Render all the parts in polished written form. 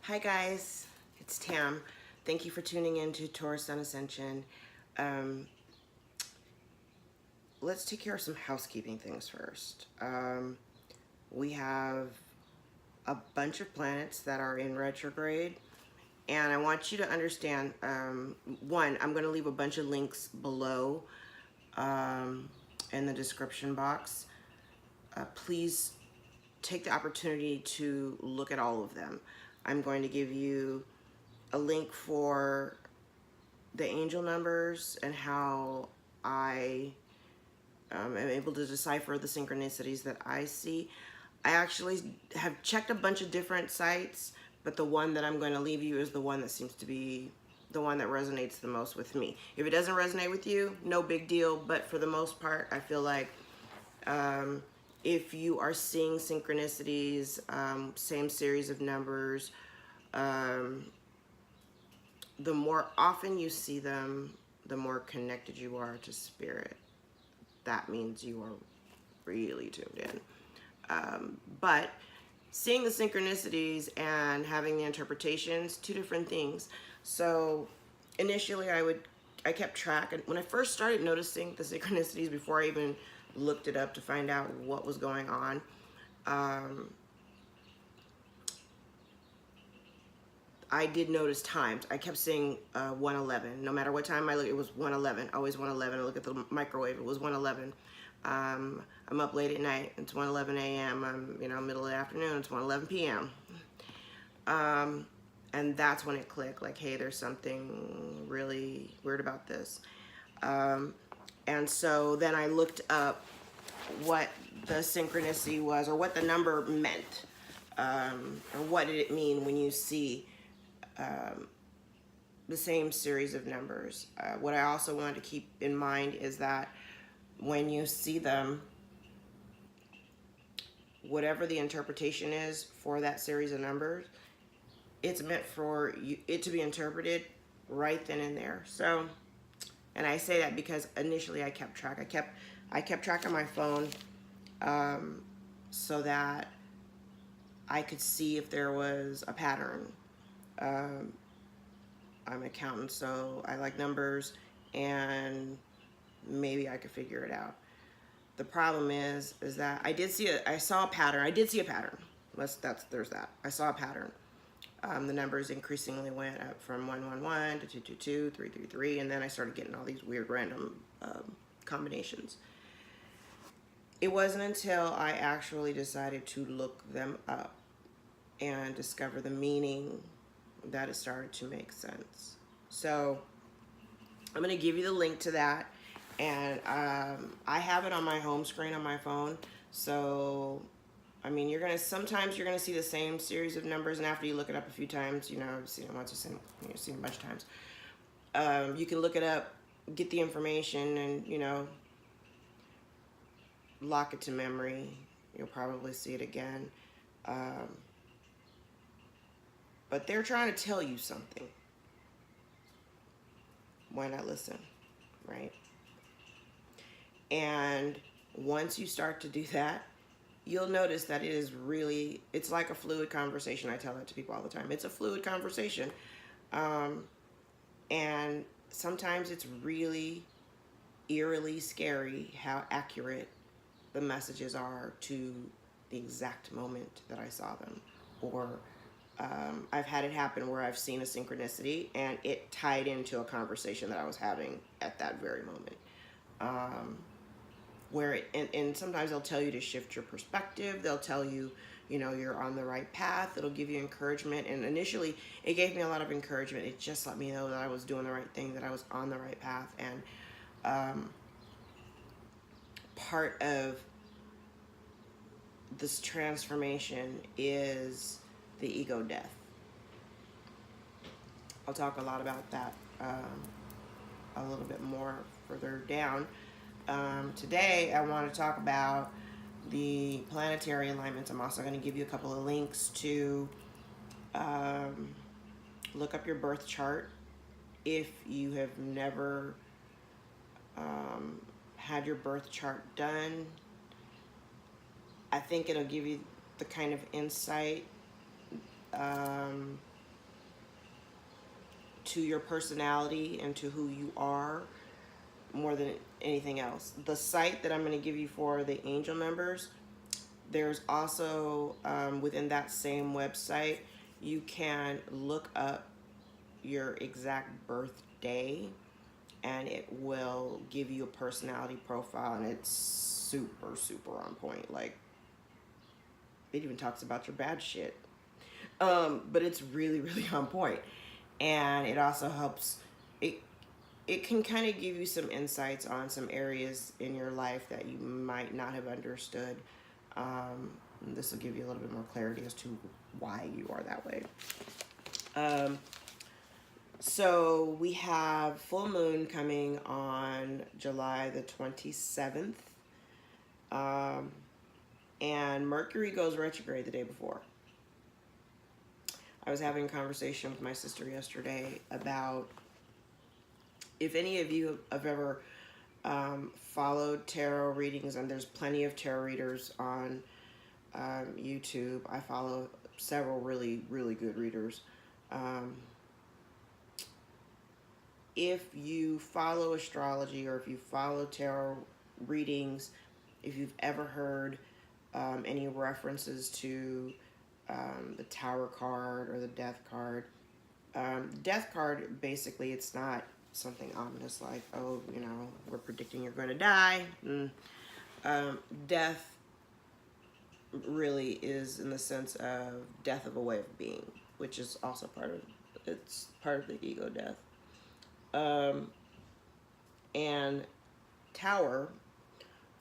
Hi guys, it's Tam. Thank you for tuning in to Taurus Sun Ascension. Let's take care of some housekeeping things first. We have a bunch of planets that are in retrograde, and I want you to understand, one, I'm going to leave a bunch of links below in the description box. Please take the opportunity to look at all of them. I'm going to give you a link for the angel numbers and how I am able to decipher the synchronicities that I see. I actually have checked a bunch of different sites, but the one that I'm going to leave you is the one that seems to be the one that resonates the most with me. If it doesn't resonate with you, no big deal, but for the most part, I feel like if you are seeing synchronicities, same series of numbers, the more often you see them, the more connected you are to spirit. That means you are really tuned in. But seeing the synchronicities and having the interpretations, two different things. So initially I kept track, and when I first started noticing the synchronicities before I even looked it up to find out what was going on, I did notice times. I kept seeing 1:11. No matter what time I look, it was 1:11. Always 1:11. I look at the microwave. It was 1:11. I'm up late at night. It's 1:11 a.m. I'm middle of the afternoon. It's 1:11 p.m. And that's when it clicked. Like, hey, there's something really weird about this. And so then I looked up what the synchronicity was, or what the number meant, or what did it mean when you see the same series of numbers. What I also wanted to keep in mind is that when you see them, whatever the interpretation is for that series of numbers, it's meant for it to be interpreted right then and there. So, and I say that because initially I kept track. I kept track on my phone so that I could see if there was a pattern. I'm an accountant, so I like numbers, and maybe I could figure it out. The problem is that I saw a pattern. I did see a pattern. There's that. I saw a pattern. The numbers increasingly went up from 111 to 222, 333, and then I started getting all these weird random combinations. It wasn't until I actually decided to look them up and discover the meaning that it started to make sense. So I'm going to give you the link to that, and I have it on my home screen on my phone. So I mean, sometimes you're gonna see the same series of numbers, and after you look it up a few times, you've seen it once, you've seen it a bunch of times. You can look it up, get the information, and lock it to memory. You'll probably see it again. But they're trying to tell you something. Why not listen, right? And once you start to do that, you'll notice that it's like a fluid conversation. I tell that to people all the time. It's a fluid conversation. And sometimes it's really eerily scary how accurate the messages are to the exact moment that I saw them. Or I've had it happen where I've seen a synchronicity and it tied into a conversation that I was having at that very moment. And sometimes they'll tell you to shift your perspective. They'll tell you, you're on the right path. It'll give you encouragement. And initially, it gave me a lot of encouragement. It just let me know that I was doing the right thing, that I was on the right path. And part of this transformation is the ego death. I'll talk a lot about that a little bit more further down. Today I want to talk about the planetary alignments. I'm also going to give you a couple of links to look up your birth chart if you have never had your birth chart done. I think it'll give you the kind of insight to your personality and to who you are more than anything else. The site that I'm going to give you for the angel members, there's also within that same website, you can look up your exact birthday and it will give you a personality profile, and it's super, super on point. Like, it even talks about your bad shit. But it's really, really on point. And it also helps, it can kind of give you some insights on some areas in your life that you might not have understood. This will give you a little bit more clarity as to why you are that way. So we have full moon coming on July the 27th. And Mercury goes retrograde the day before. I was having a conversation with my sister yesterday about if any of you have ever followed tarot readings, and there's plenty of tarot readers on YouTube. I follow several really, really good readers. If you follow astrology or if you follow tarot readings, if you've ever heard any references to the Tower card or the Death card, Death card, basically, it's not something ominous like, oh, you know, we're predicting you're going to die. Death really is in the sense of death of a way of being, which is also part of the ego death. And Tower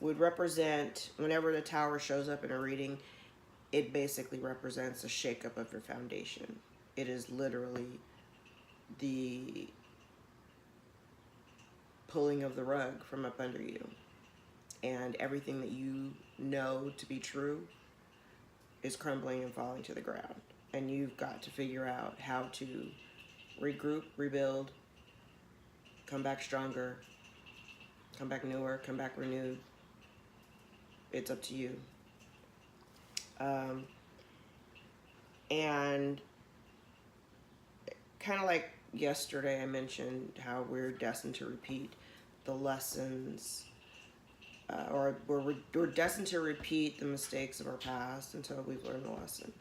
would represent, whenever the Tower shows up in a reading, it basically represents a shakeup of your foundation. It is literally the pulling of the rug from up under you. And everything that you know to be true is crumbling and falling to the ground. And you've got to figure out how to regroup, rebuild, come back stronger, come back newer, come back renewed. It's up to you. And kind of like yesterday, I mentioned how we're destined to repeat the lessons, or we're destined to repeat the mistakes of our past until we've learned the lesson.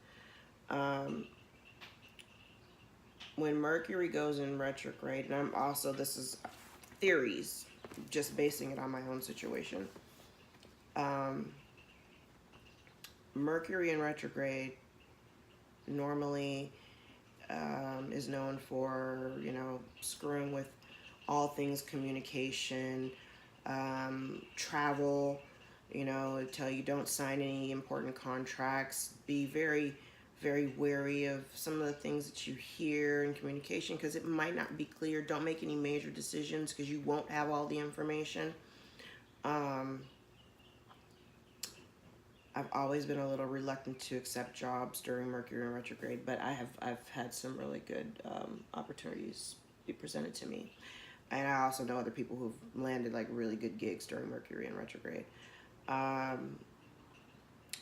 When Mercury goes in retrograde, and this is theories, just basing it on my own situation. Mercury in retrograde normally is known for, you know, screwing with all things communication, travel, you know, tell you don't sign any important contracts, be very, very wary of some of the things that you hear in communication because it might not be clear. Don't make any major decisions because you won't have all the information. I've always been a little reluctant to accept jobs during Mercury in retrograde, but I've had some really good opportunities be presented to me. And I also know other people who've landed like really good gigs during Mercury in retrograde.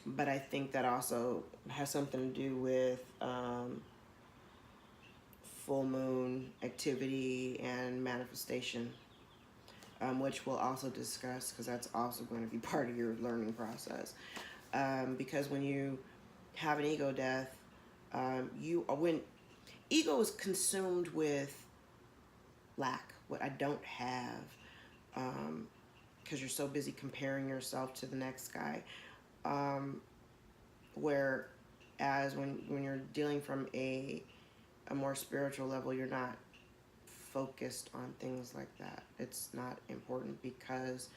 But I think that also has something to do with full moon activity and manifestation, which we'll also discuss because that's also going to be part of your learning process. Because when you have an ego death, when ego is consumed with lack, what I don't have, because you're so busy comparing yourself to the next guy. Whereas when you're dealing from a more spiritual level, you're not focused on things like that. It's not important because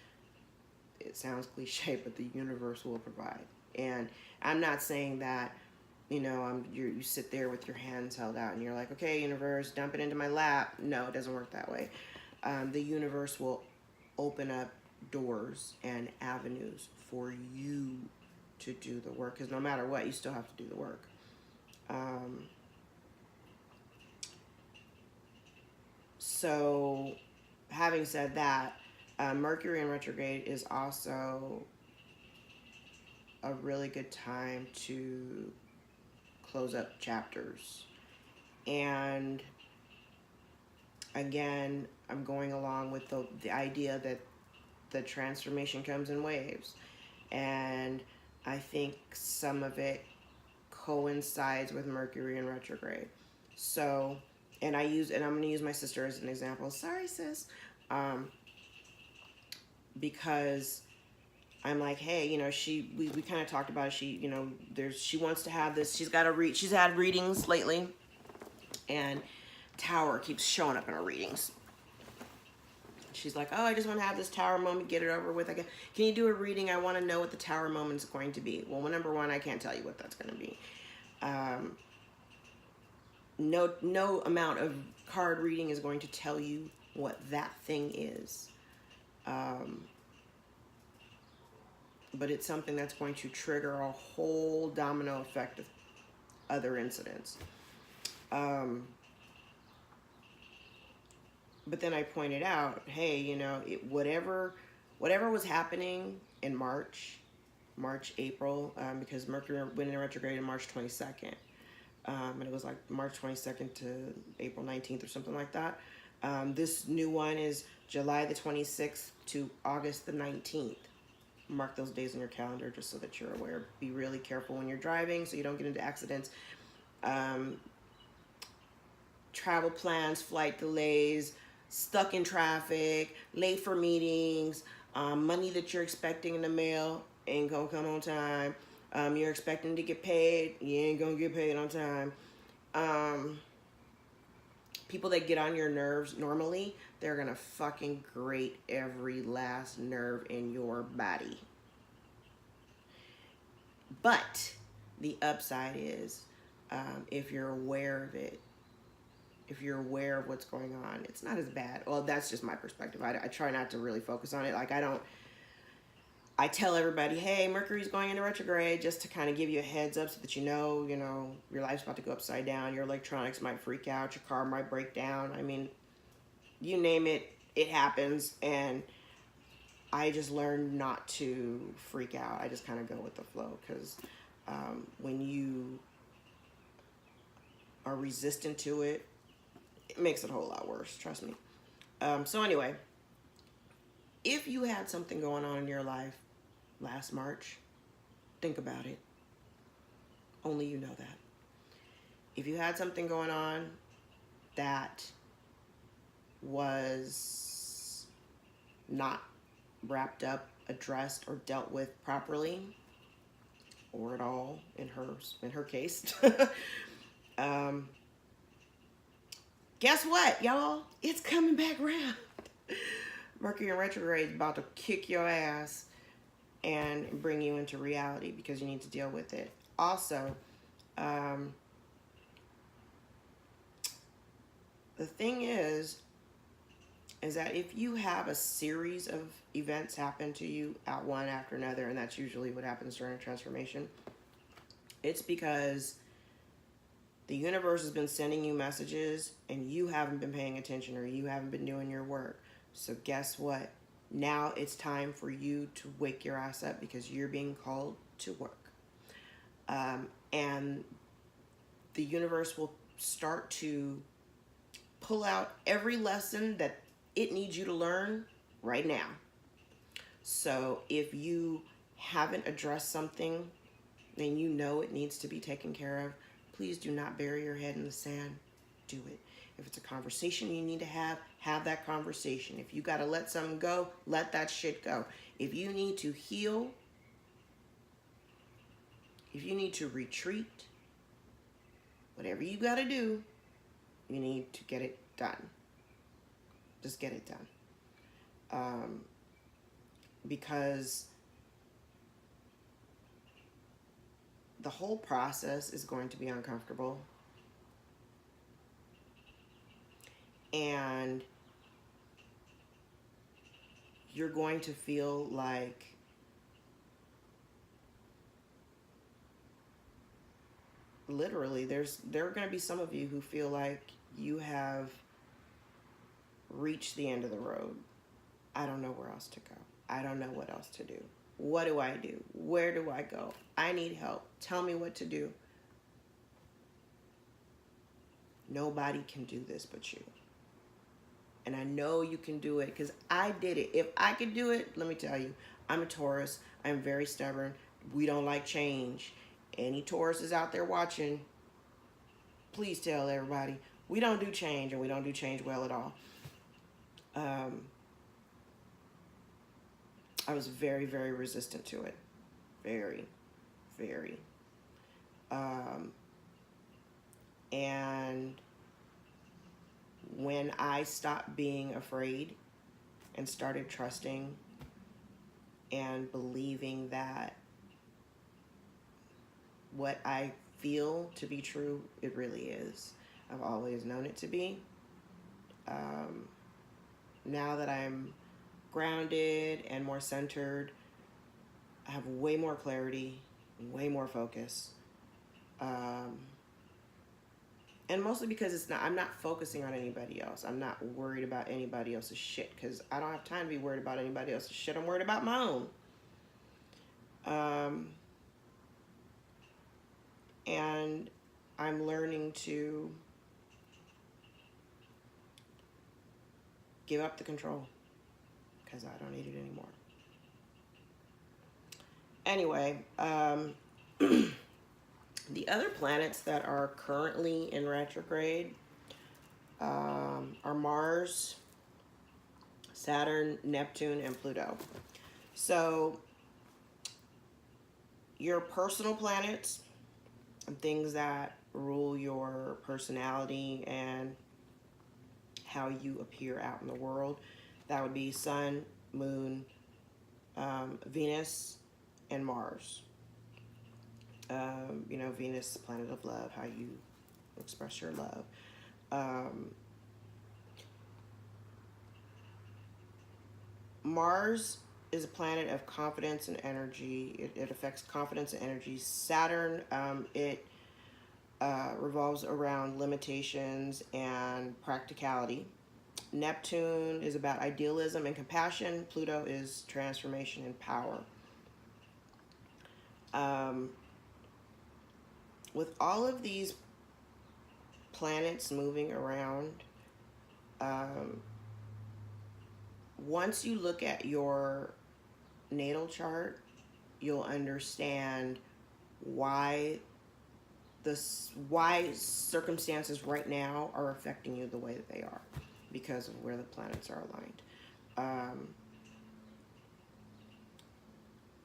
it sounds cliche, but the universe will provide. And I'm not saying that, you know, you sit there with your hands held out and you're like, okay, universe, dump it into my lap. No, it doesn't work that way. The universe will open up doors and avenues for you to do the work, because no matter what, you still have to do the work. So having said that, Mercury in retrograde is also a really good time to close up chapters. And again, I'm going along with the idea that the transformation comes in waves. And I think some of it coincides with Mercury in retrograde. So, and I'm going to use my sister as an example. Sorry, sis. Because I'm like, hey, you know, we kind of talked about it. She, you know, she wants to have this. She's had readings lately, and Tower keeps showing up in her readings. She's like, oh, I just want to have this Tower moment, get it over with. Can you do a reading? I want to know what the Tower moment is going to be. Well, number one, I can't tell you what that's going to be. No amount of card reading is going to tell you what that thing is. But it's something that's going to trigger a whole domino effect of other incidents. But then I pointed out, hey, you know, whatever was happening in March, April, because Mercury went into retrograde on March 22nd. And it was like March 22nd to April 19th or something like that. This new one is July the 26th to August the 19th. Mark those days on your calendar just so that you're aware. Be really careful when you're driving so you don't get into accidents. Travel plans, flight delays, stuck in traffic, late for meetings, money that you're expecting in the mail ain't gonna come on time. You're expecting to get paid, you ain't gonna get paid on time. People that get on your nerves normally, they're gonna fucking grate every last nerve in your body. But the upside is, if you're aware of it, if you're aware of what's going on, it's not as bad. Well, that's just my perspective. I try not to really focus on it. Like, I tell everybody, hey, Mercury's going into retrograde, just to kind of give you a heads up so that you know, your life's about to go upside down. Your electronics might freak out. Your car might break down. I mean, you name it, it happens. And I just learned not to freak out. I just kind of go with the flow, because when you are resistant to it, it makes it a whole lot worse, trust me. So anyway, if you had something going on in your life last March, think about it. Only you know that. If you had something going on that was not wrapped up, addressed, or dealt with properly, or at all in her case, guess what, y'all? It's coming back around. Mercury in retrograde is about to kick your ass and bring you into reality, because you need to deal with it. Also, the thing is that if you have a series of events happen to you at one after another, and that's usually what happens during a transformation, it's because the universe has been sending you messages and you haven't been paying attention, or you haven't been doing your work. So guess what? Now it's time for you to wake your ass up, because you're being called to work. And the universe will start to pull out every lesson that it needs you to learn right now. So if you haven't addressed something, then you know it needs to be taken care of. Please do not bury your head in the sand. Do it. If it's a conversation you need to have that conversation. If you got to let something go, let that shit go. If you need to heal, if you need to retreat, whatever you got to do, you need to get it done. Just get it done. Because the whole process is going to be uncomfortable. And you're going to feel like literally there are going to be some of you who feel like you have reached the end of the road. I don't know where else to go. I don't know what else to do. What do I do? Where do I go? I need help. Tell me what to do. Nobody can do this but you. And I know you can do it because I did it. If I could do it, let me tell you, I'm a Taurus. I'm very stubborn. We don't like change. Any Tauruses out there watching, please tell everybody, we don't do change, and we don't do change well at all. I was very, very resistant to it. Very, very. And when I stopped being afraid and started trusting and believing that what I feel to be true, it really is. I've always known it to be. Now that I'm grounded and more centered, I have way more clarity, way more focus. And mostly because I'm not focusing on anybody else. I'm not worried about anybody else's shit because I don't have time to be worried about anybody else's shit. I'm worried about my own. And I'm learning to give up the control because I don't need it anymore. Anyway, the other planets that are currently in retrograde are Mars, Saturn, Neptune, and Pluto. So your personal planets, things that rule your personality and how you appear out in the world, that would be Sun, Moon, Venus, and Mars. You know, Venus, the planet of love, how you express your love. Mars is a planet of confidence and energy. It affects confidence and energy. Saturn, it revolves around limitations and practicality. Neptune is about idealism and compassion. Pluto is transformation and power. With all of these planets moving around, once you look at your natal chart, you'll understand why circumstances right now are affecting you the way that they are because of where the planets are aligned.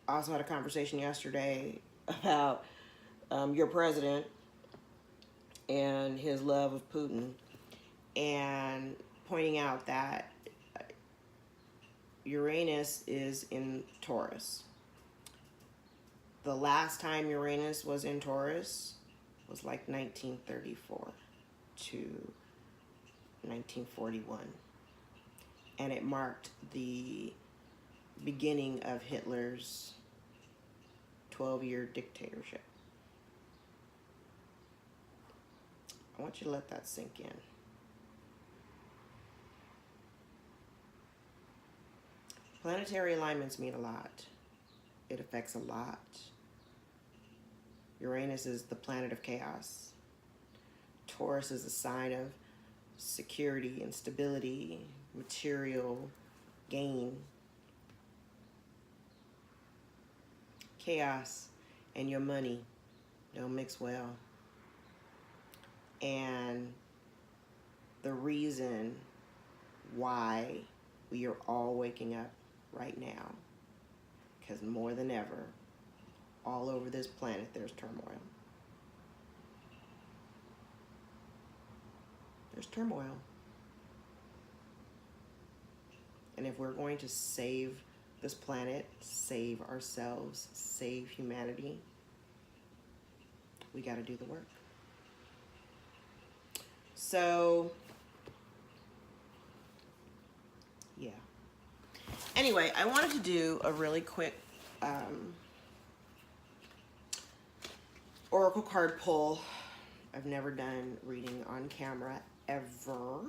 I also had a conversation yesterday about your president and his love of Putin, and pointing out that Uranus is in Taurus. The last time Uranus was in Taurus was like 1934 to 1941. And it marked the beginning of Hitler's 12-year dictatorship. I want you to let that sink in. Planetary alignments mean a lot. It affects a lot. Uranus is the planet of chaos. Taurus is a sign of security and stability, material gain. Chaos and your money don't mix well. And the reason why we are all waking up right now, because more than ever, all over this planet, there's turmoil. There's turmoil. And if we're going to save this planet, save ourselves, save humanity, we got to do the work. So, yeah. Anyway, I wanted to do a really quick oracle card pull. I've never done reading on camera ever,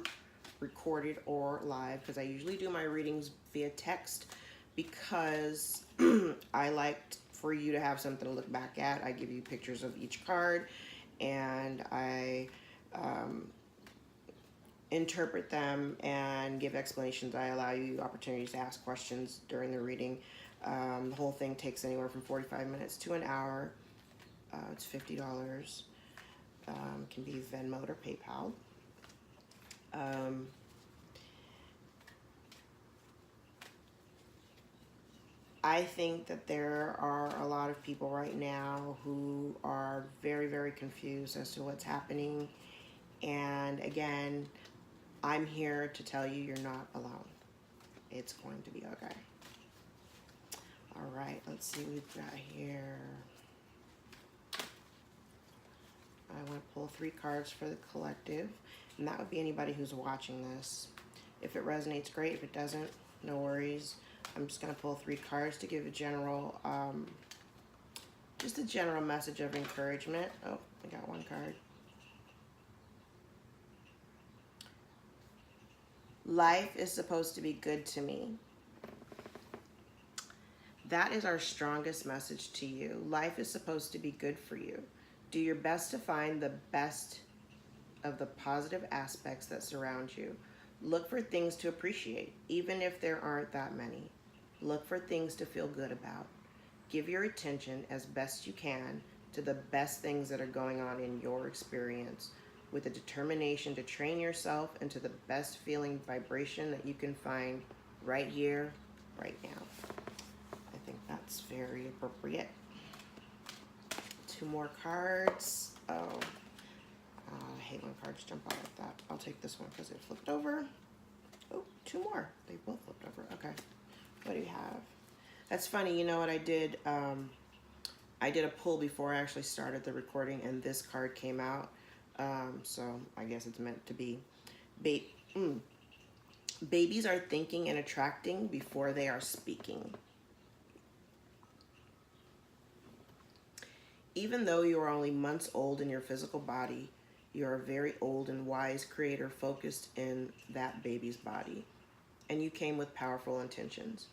recorded or live, because I usually do my readings via text because I like for you to have something to look back at. I give you pictures of each card, and I interpret them and give explanations. I allow you opportunities to ask questions during the reading. The whole thing takes anywhere from 45 minutes to an hour. It's $50. Can be Venmo or PayPal. I think that there are a lot of people right now who are very, very confused as to what's happening. And again, I'm here to tell you you're not alone. It's going to be okay. All right, let's see what we've got here. I want to pull 3 cards for the collective, and that would be anybody who's watching this. If it resonates, great. If it doesn't, no worries. I'm just going to pull 3 cards to give a general, just a general message of encouragement. Oh, I got 1 card. Life is supposed to be good to me. That is our strongest message to you. Life is supposed to be good for you. Do your best to find the best of the positive aspects that surround you. Look for things to appreciate, even if there aren't that many. Look for things to feel good about. Give your attention as best you can to the best things that are going on in your experience, with a determination to train yourself into the best feeling vibration that you can find right here, right now. I think that's very appropriate. 2 more cards. Oh, I hate when cards jump out like that. I'll take this one because it flipped over. Oh, 2 more. They both flipped over. Okay. What do you have? That's funny. You know what I did? I did a pull before I actually started the recording, and this card came out. So I guess it's meant to be. Babies are thinking and attracting before they are speaking. Even though you are only months old in your physical body, you are a very old and wise creator focused in that baby's body, and you came with powerful intentions.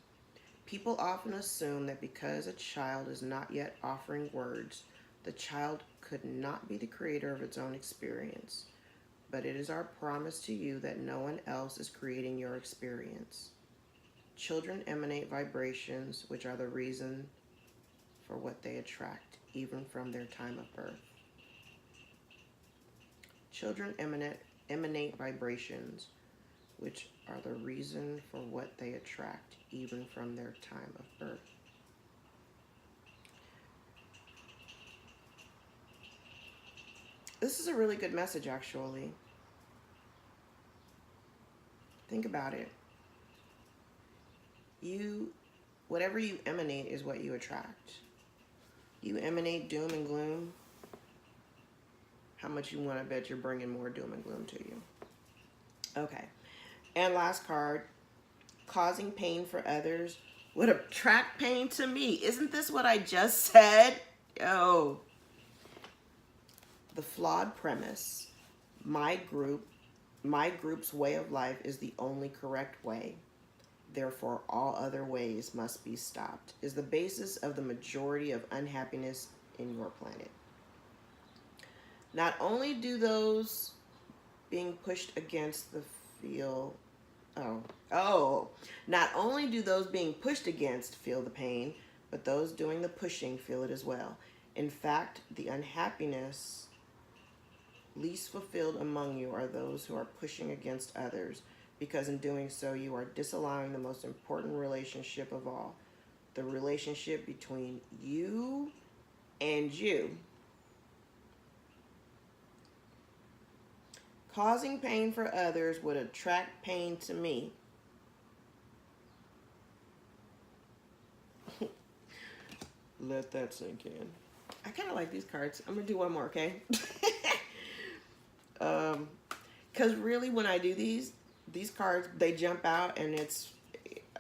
People often assume that because a child is not yet offering words, the child could not be the creator of its own experience. But it is our promise to you that no one else is creating your experience. Children emanate vibrations, which are the reason for what they attract, even from their time of birth. Children emanate vibrations, which are the reason for what they attract, even from their time of birth. This is a really good message, actually. Think about it. Whatever you emanate is what you attract. You emanate doom and gloom. How much you want to bet you're bringing more doom and gloom to you. Okay. And last card. Causing pain for others would attract pain to me. Isn't this what I just said? Oh. The flawed premise. My group's way of life is the only correct way. Therefore, all other ways must be stopped, is the basis of the majority of unhappiness in your planet. Not only do those being pushed against not only do those being pushed against feel the pain, but those doing the pushing feel it as well. In fact, the unhappiness least fulfilled among you are those who are pushing against others, because in doing so, you are disallowing the most important relationship of all, the relationship between you and you. Causing pain for others would attract pain to me. Let that sink in. I kind of like these cards. I'm going to do one more, okay? Because really, when I do these cards, they jump out, and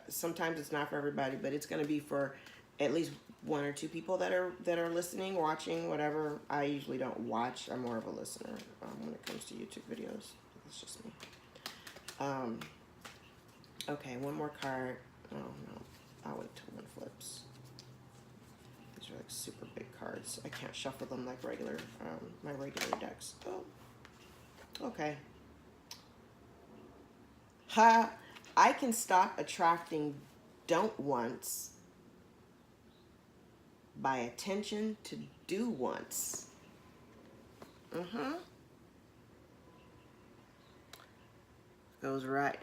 sometimes it's not for everybody, but it's going to be for at least 1 or 2 people that are listening, watching, whatever. I usually don't watch. I'm more of a listener when it comes to YouTube videos. It's just me. Okay, 1 more card. Oh, no. I'll wait till 1 flips. These are like super big cards. I can't shuffle them like my regular decks. Oh, okay. Ha! I can stop attracting don't wants by attention to do wants. Goes right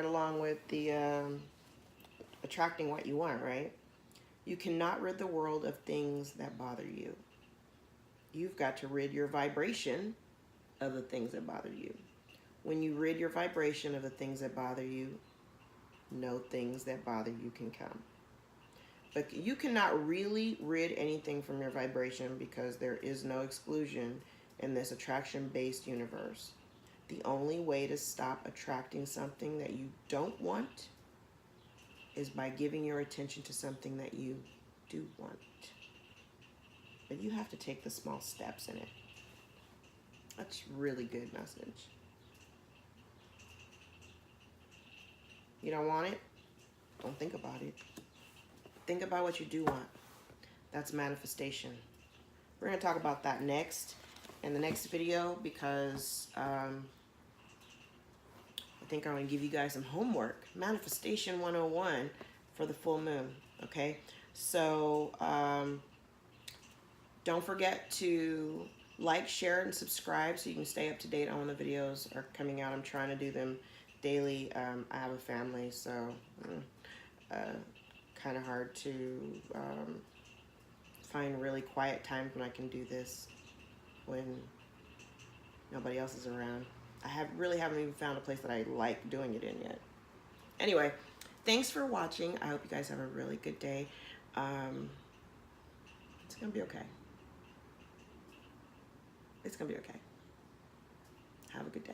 along with the attracting what you want, right? You cannot rid the world of things that bother you. You've got to rid your vibration of the things that bother you. When you rid your vibration of the things that bother you, no things that bother you can come. But you cannot really rid anything from your vibration because there is no exclusion in this attraction-based universe. The only way to stop attracting something that you don't want is by giving your attention to something that you do want. But you have to take the small steps in it. That's really good message. You don't want it? Don't think about it. Think about what you do want. That's manifestation. We're going to talk about that next in the next video because I think I'm going to give you guys some homework. Manifestation 101 for the full moon. Okay? So don't forget to like, share, and subscribe so you can stay up to date on when the videos are coming out. I'm trying to do them daily. I have a family, so kind of hard to find really quiet times when I can do this when nobody else is around. I really haven't even found a place that I like doing it in yet. Anyway, thanks for watching. I hope you guys have a really good day. It's gonna be okay. It's gonna be okay. Have a good day.